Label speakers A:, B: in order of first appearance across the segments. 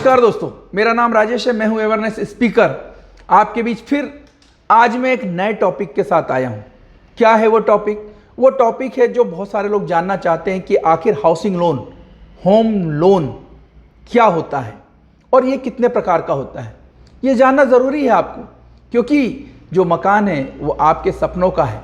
A: नमस्कार दोस्तों, मेरा नाम राजेश है। मैं हूं अवेयरनेस स्पीकर आपके बीच। फिर आज मैं एक नए टॉपिक के साथ आया हूं। क्या है वो टॉपिक? वो टॉपिक है जो बहुत सारे लोग जानना चाहते हैं कि आखिर हाउसिंग लोन, होम लोन क्या होता है और ये कितने प्रकार का होता है। ये जानना ज़रूरी है आपको, क्योंकि जो मकान है वो आपके सपनों का है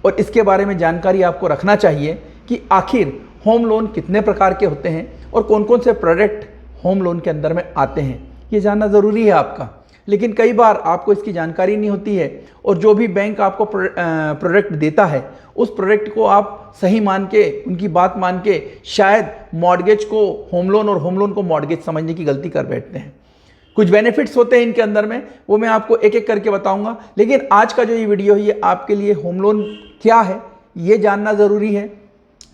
A: और इसके बारे में जानकारी आपको रखना चाहिए कि आखिर होम लोन कितने प्रकार के होते हैं और कौन कौन से प्रोडक्ट होम लोन के अंदर में आते हैं। ये जानना ज़रूरी है आपका। लेकिन कई बार आपको इसकी जानकारी नहीं होती है और जो भी बैंक आपको प्रोडक्ट देता है उस प्रोडक्ट को आप सही मान के, उनकी बात मान के शायद मॉर्गेज को होम लोन और होम लोन को मॉर्गेज समझने की गलती कर बैठते हैं। कुछ बेनिफिट्स होते हैं इनके अंदर में, वो मैं आपको एक एक करके बताऊंगा। लेकिन आज का जो ये वीडियो है ये आपके लिए होम लोन क्या है ये जानना ज़रूरी है।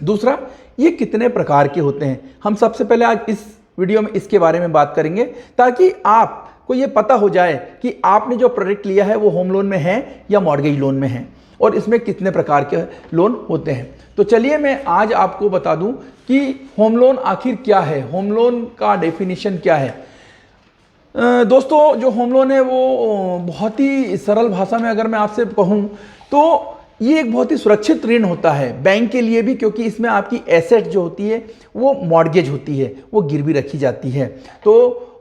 A: दूसरा, ये कितने प्रकार के होते हैं। हम सबसे पहले आज इस वीडियो में इसके बारे में बात करेंगे ताकि आपको ये पता हो जाए कि आपने जो प्रोडक्ट लिया है वो होम लोन में है या मॉर्गेज लोन में है और इसमें कितने प्रकार के लोन होते हैं। तो चलिए मैं आज आपको बता दूं कि होम लोन आखिर क्या है, होम लोन का डेफिनेशन क्या है। दोस्तों, जो होम लोन है वो बहुत ही सरल भाषा में अगर मैं आपसे कहूँ तो ये एक बहुत ही सुरक्षित ऋण होता है बैंक के लिए भी, क्योंकि इसमें आपकी एसेट जो होती है वो मॉर्गेज होती है, वो गिरवी रखी जाती है। तो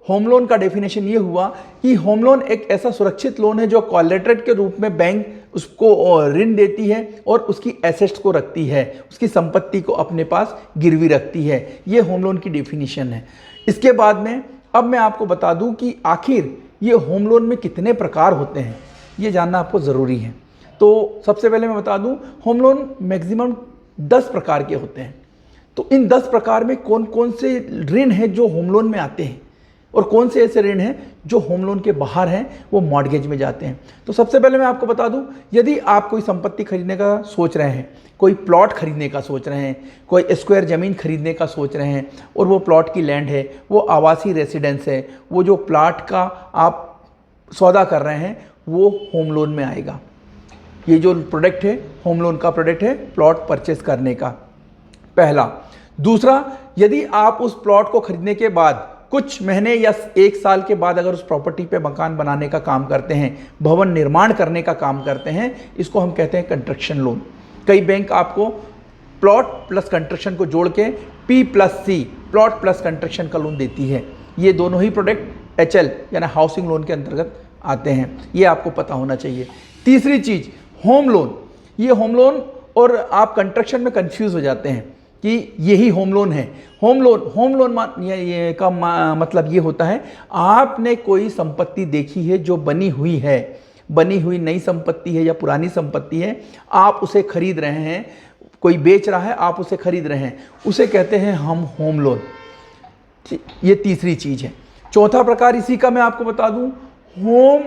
A: होम लोन का डेफिनेशन ये हुआ कि होम लोन एक ऐसा सुरक्षित लोन है जो कोलैटरल के रूप में बैंक उसको ऋण देती है और उसकी एसेट्स को रखती है, उसकी संपत्ति को अपने पास गिरवी रखती है। ये होम लोन की डेफिनेशन है। इसके बाद में अब मैं आपको बता दूं कि आखिर ये होम लोन में कितने प्रकार होते हैं, ये जानना आपको ज़रूरी है। तो सबसे पहले मैं बता दूं, होम लोन मैक्सिमम 10 प्रकार के होते हैं। तो इन 10 प्रकार में कौन कौन से ऋण हैं जो होम लोन में आते हैं और कौन से ऐसे ऋण हैं जो होम लोन के बाहर हैं, वो मॉर्गेज में जाते हैं। तो सबसे पहले मैं आपको बता दूं, यदि आप कोई संपत्ति खरीदने का सोच रहे हैं, कोई प्लॉट खरीदने का सोच रहे हैं, कोई स्क्वायर ज़मीन खरीदने का सोच रहे हैं और वो प्लॉट की लैंड है, वो आवासीय रेसिडेंस है, वो जो प्लॉट का आप सौदा कर रहे हैं वो होम लोन में आएगा। ये जो प्रोडक्ट है होम लोन का प्रोडक्ट है प्लॉट परचेस करने का, पहला। दूसरा, यदि आप उस प्लॉट को खरीदने के बाद कुछ महीने या 1 साल के बाद अगर उस प्रॉपर्टी पे मकान बनाने का काम करते हैं, भवन निर्माण करने का काम करते हैं, इसको हम कहते हैं कंस्ट्रक्शन लोन। कई बैंक आपको प्लॉट प्लस कंस्ट्रक्शन को जोड़ के P+C, प्लॉट प्लस कंस्ट्रक्शन का लोन देती है। ये दोनों ही प्रोडक्ट HL यानी हाउसिंग लोन के अंतर्गत आते हैं, ये आपको पता होना चाहिए। तीसरी चीज़, होम लोन। ये होम लोन, और आप कंस्ट्रक्शन में कंफ्यूज हो जाते हैं कि यही होम लोन है। होम लोन का मतलब ये होता है, आपने कोई संपत्ति देखी है जो बनी हुई नई संपत्ति है या पुरानी संपत्ति है, आप उसे खरीद रहे हैं, कोई बेच रहा है, आप उसे खरीद रहे हैं, उसे कहते हैं हम होम लोन। ये तीसरी चीज़ है। चौथा प्रकार इसी का मैं आपको बता दूं, होम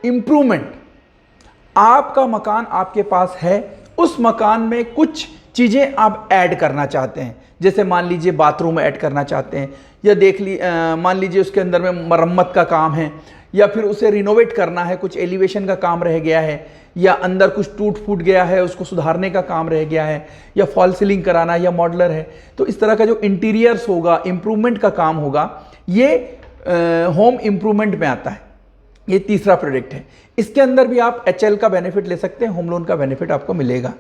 A: इम्प्रूवमेंट। आपका मकान आपके पास है, उस मकान में कुछ चीज़ें आप ऐड करना चाहते हैं, जैसे मान लीजिए बाथरूम ऐड करना चाहते हैं, या मान लीजिए उसके अंदर में मरम्मत का काम है, या फिर उसे रिनोवेट करना है, कुछ एलिवेशन का काम रह गया है, या अंदर कुछ टूट फूट गया है उसको सुधारने का काम रह गया है, या फॉल सीलिंग कराना है, या मॉडलर है। तो इस तरह का जो इंटीरियर्स होगा, इम्प्रूवमेंट का काम होगा, ये होम इम्प्रूवमेंट में आता है। ये तीसरा प्रोडक्ट है। इसके अंदर भी आप HL का बेनिफिट ले सकते हैं, होम लोन का बेनिफिट आपको मिलेगा।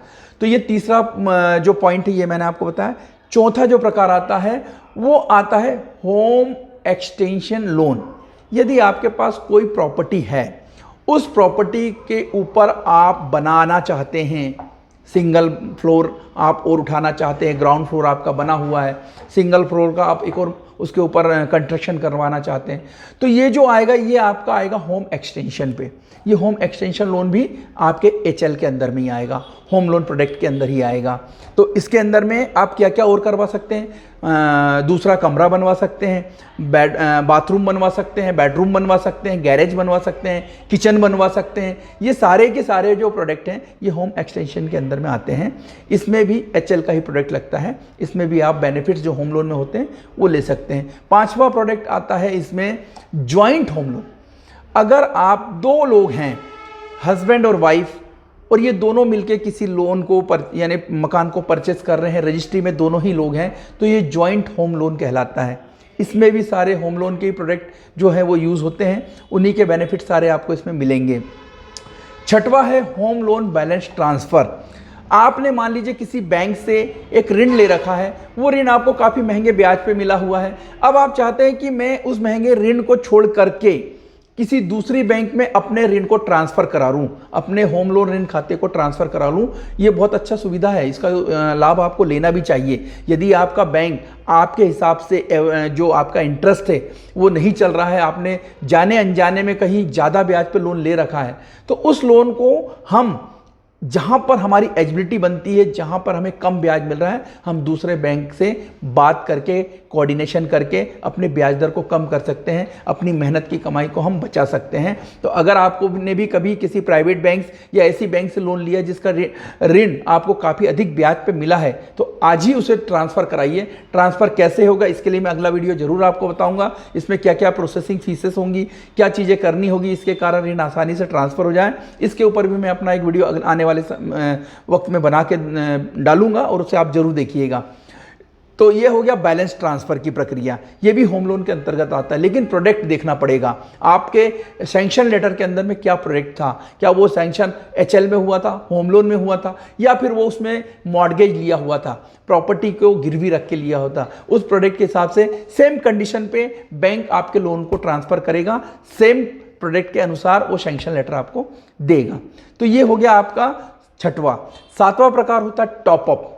A: तो ये तीसरा जो पॉइंट है ये मैंने आपको बताया। चौथा जो प्रकार आता है वो आता है होम एक्सटेंशन लोन। यदि आपके पास कोई प्रॉपर्टी है, उस प्रॉपर्टी के ऊपर आप बनाना चाहते हैं, सिंगल फ्लोर आप और उठाना चाहते हैं, ग्राउंड फ्लोर आपका बना हुआ है, सिंगल फ्लोर का आप एक और उसके ऊपर कंस्ट्रक्शन करवाना चाहते हैं, तो ये जो आएगा ये आपका आएगा होम एक्सटेंशन पे। ये होम एक्सटेंशन लोन भी आपके HL के अंदर में ही आएगा, होम लोन प्रोडक्ट के अंदर ही आएगा। तो इसके अंदर में आप क्या क्या और करवा सकते हैं, दूसरा कमरा बनवा सकते हैं, बाथरूम बनवा सकते हैं, बेडरूम बनवा सकते हैं, गैरेज बनवा सकते हैं, किचन बनवा सकते हैं। ये सारे के सारे जो प्रोडक्ट हैं ये होम एक्सटेंशन के अंदर में आते हैं। इसमें भी HL का ही प्रोडक्ट लगता है, इसमें भी आप बेनिफिट्स जो होम लोन में होते हैं वो ले सकते हैं। पांचवा प्रोडक्ट आता है इसमें जॉइंट होम लोन। अगर आप 2 लोग हैं, हस्बैंड और वाइफ, और ये दोनों मिलके किसी लोन को यानी मकान को परचेस कर रहे हैं, रजिस्ट्री में दोनों ही लोग हैं, तो ये जॉइंट होम लोन कहलाता है। इसमें भी सारे होम लोन के प्रोडक्ट जो है वो यूज़ होते हैं, उन्हीं के बेनिफिट सारे आपको इसमें मिलेंगे। छठवा है होम लोन बैलेंस ट्रांसफ़र। आपने मान लीजिए किसी बैंक से एक ऋण ले रखा है, वो ऋण आपको काफ़ी महंगे ब्याज पे मिला हुआ है। अब आप चाहते हैं कि मैं उस महंगे ऋण को छोड़ करके किसी दूसरी बैंक में अपने ऋण को ट्रांसफ़र करा लूँ, अपने होम लोन ऋण खाते को ट्रांसफ़र करा लूँ। ये बहुत अच्छा सुविधा है, इसका लाभ आपको लेना भी चाहिए। यदि आपका बैंक आपके हिसाब से जो आपका इंटरेस्ट है वो नहीं चल रहा है, आपने जाने अनजाने में कहीं ज़्यादा ब्याज पे लोन ले रखा है, तो उस लोन को हम जहाँ पर हमारी एलिजिबिलिटी बनती है, जहाँ पर हमें कम ब्याज मिल रहा है, हम दूसरे बैंक से बात करके कोऑर्डिनेशन करके अपने ब्याज दर को कम कर सकते हैं, अपनी मेहनत की कमाई को हम बचा सकते हैं। तो अगर आपको ने भी कभी किसी प्राइवेट बैंक या ऐसी बैंक से लोन लिया जिसका ऋण आपको काफ़ी अधिक ब्याज पे मिला है, तो आज ही उसे ट्रांसफ़र कराइए। ट्रांसफ़र कैसे होगा इसके लिए मैं अगला वीडियो जरूर आपको बताऊँगा। इसमें क्या क्या प्रोसेसिंग फीसेस होंगी, क्या चीज़ें करनी होगी इसके कारण ऋण आसानी से ट्रांसफ़र हो जाए, इसके ऊपर भी मैं अपना एक वीडियो आने वाले वक्त में बना के डालूंगा और उसे आप जरूर देखिएगा। तो ये हो गया बैलेंस ट्रांसफर की प्रक्रिया, ये भी होम लोन के अंतर्गत आता है। लेकिन प्रोडक्ट देखना पड़ेगा, आपके सैंक्शन लेटर के अंदर में क्या प्रोडक्ट था, क्या वो सैंक्शन एचएल में हुआ था, होम लोन में हुआ था, या फिर वो उसमें मॉर्गेज लिया हुआ था, प्रॉपर्टी को गिरवी रख के लिया होता। उस प्रोडक्ट के हिसाब से सेम कंडीशन पे बैंक आपके लोन को ट्रांसफर करेगा, सेम प्रोडक्ट के अनुसार वो सैंक्शन लेटर आपको देगा। तो ये हो गया आपका छठवां। सातवां प्रकार होता है टॉपअप।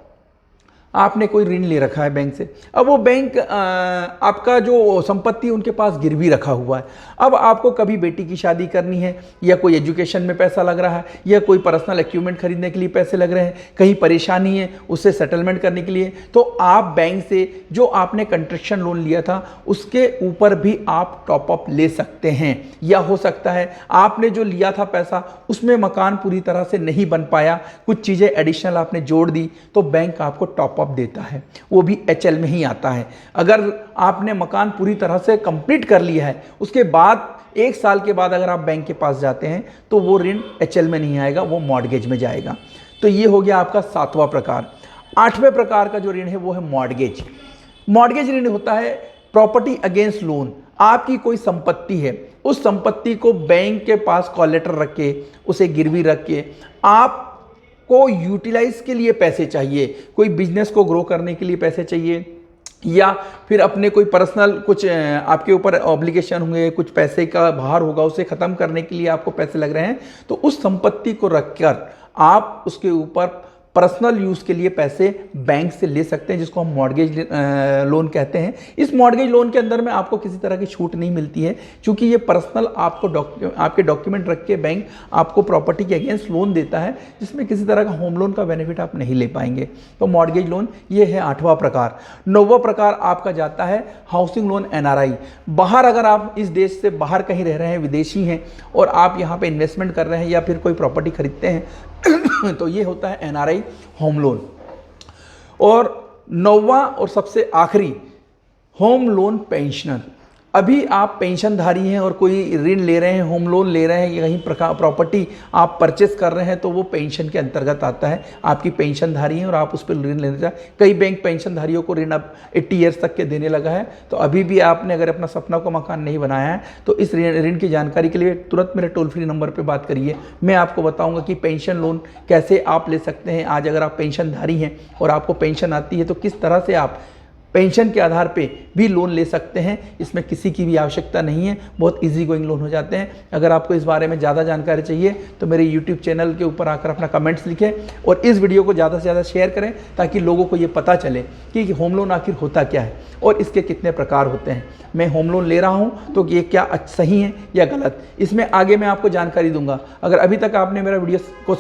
A: आपने कोई ऋण ले रखा है बैंक से, अब वो बैंक आपका जो संपत्ति उनके पास गिरवी रखा हुआ है। अब आपको कभी बेटी की शादी करनी है, या कोई एजुकेशन में पैसा लग रहा है, या कोई पर्सनल इक्विपमेंट खरीदने के लिए पैसे लग रहे हैं, कहीं परेशानी है उससे सेटलमेंट करने के लिए, तो आप बैंक से जो आपने कंस्ट्रक्शन लोन लिया था उसके ऊपर भी आप टॉपअप ले सकते हैं। या हो सकता है आपने जो लिया था पैसा उसमें मकान पूरी तरह से नहीं बन पाया, कुछ चीज़ें एडिशनल आपने जोड़ दी, तो बैंक आपको टॉपअप देता है, वो भी एचएल में ही आता है। अगर आपने मकान पूरी तरह से कंप्लीट कर लिया है, उसके बाद 1 साल के बाद अगर आप बैंक के पास जाते हैं तो वो ऋण एचएल में नहीं आएगा, वो मॉर्गेज में जाएगा। तो ये हो गया आपका 7वां प्रकार। 8वें प्रकार का जो ऋण है वो है मॉर्गेज। मॉर्गेज ऋण होता है प्रॉपर्टी अगेंस्ट लोन। आपकी कोई संपत्ति है, उस संपत्ति को बैंक के पास कॉलेटर रख के, उसे गिरवी रख के आप को यूटिलाइज के लिए पैसे चाहिए, कोई बिजनेस को ग्रो करने के लिए पैसे चाहिए, या फिर अपने कोई पर्सनल कुछ आपके ऊपर ऑब्लिगेशन होंगे, कुछ पैसे का भार होगा, उसे ख़त्म करने के लिए आपको पैसे लग रहे हैं, तो उस संपत्ति को रखकर आप उसके ऊपर पर्सनल यूज़ के लिए पैसे बैंक से ले सकते हैं, जिसको हम मॉर्गेज लोन कहते हैं। इस मॉर्गेज लोन के अंदर में आपको किसी तरह की छूट नहीं मिलती है, क्योंकि ये पर्सनल आपके डॉक्यूमेंट रख के बैंक आपको प्रॉपर्टी के अगेंस्ट लोन देता है, जिसमें किसी तरह का होम लोन का बेनिफिट आप नहीं ले पाएंगे। तो मॉर्गेज लोन ये है 8वां प्रकार। 9वां प्रकार आपका जाता है हाउसिंग लोन एनआरआई। बाहर अगर आप इस देश से बाहर कहीं रह रहे हैं, विदेशी हैं, और आप यहाँ पे इन्वेस्टमेंट कर रहे हैं या फिर कोई प्रॉपर्टी खरीदते हैं तो ये होता है एनआरआई होम लोन। और 9वां और सबसे आखिरी होम लोन पेंशनर। अभी आप पेंशनधारी हैं और कोई ऋण ले रहे हैं, होम लोन ले रहे हैं, या कहीं प्रॉपर्टी आप परचेस कर रहे हैं, तो वो पेंशन के अंतर्गत आता है। आपकी पेंशनधारी है और आप उस पर ऋण लेना चाहें। कई बैंक पेंशनधारियों को ऋण अब 80 ईयर्स तक के देने लगा है। तो अभी भी आपने अगर अपना सपना का मकान नहीं बनाया है तो इस ऋण की जानकारी के लिए तुरंत मेरे टोल फ्री नंबर पर बात करिए। मैं आपको बताऊँगा कि पेंशन लोन कैसे आप ले सकते हैं। आज अगर आप पेंशनधारी हैं और आपको पेंशन आती है तो किस तरह से आप पेंशन के आधार पे भी लोन ले सकते हैं। इसमें किसी की भी आवश्यकता नहीं है, बहुत इजी गोइंग लोन हो जाते हैं। अगर आपको इस बारे में ज़्यादा जानकारी चाहिए तो मेरे यूट्यूब चैनल के ऊपर आकर अपना कमेंट्स लिखें और इस वीडियो को ज़्यादा से ज़्यादा शेयर करें, ताकि लोगों को ये पता चले कि होम लोन आखिर होता क्या है और इसके कितने प्रकार होते हैं। मैं होम लोन ले रहा हूँ तो ये क्या सही है या गलत, इसमें आगे मैं आपको जानकारी दूंगा। अगर अभी तक आपने मेरा वीडियो को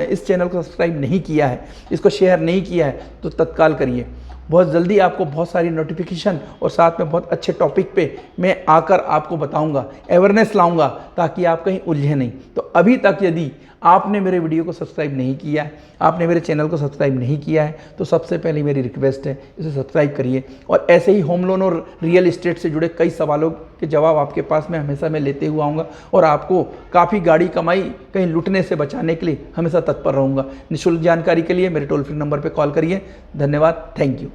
A: इस चैनल को सब्सक्राइब नहीं किया है, इसको शेयर नहीं किया है, तो तत्काल करिए। बहुत जल्दी आपको बहुत सारी नोटिफिकेशन और साथ में बहुत अच्छे टॉपिक पे मैं आकर आपको बताऊंगा, अवेयरनेस लाऊंगा, ताकि आप कहीं उलझे नहीं। तो अभी तक यदि आपने मेरे वीडियो को सब्सक्राइब नहीं किया है, आपने मेरे चैनल को सब्सक्राइब नहीं किया है, तो सबसे पहले मेरी रिक्वेस्ट है इसे सब्सक्राइब करिए। और ऐसे ही होम लोन और रियल इस्टेट से जुड़े कई सवालों के जवाब आपके पास मैं हमेशा मैं लेते हुआ आऊँगा और आपको काफ़ी गाड़ी कमाई कहीं लुटने से बचाने के लिए हमेशा तत्पर रहूँगा। निःशुल्क जानकारी के लिए मेरे टोल फ्री नंबर पर कॉल करिए। धन्यवाद, थैंक यू।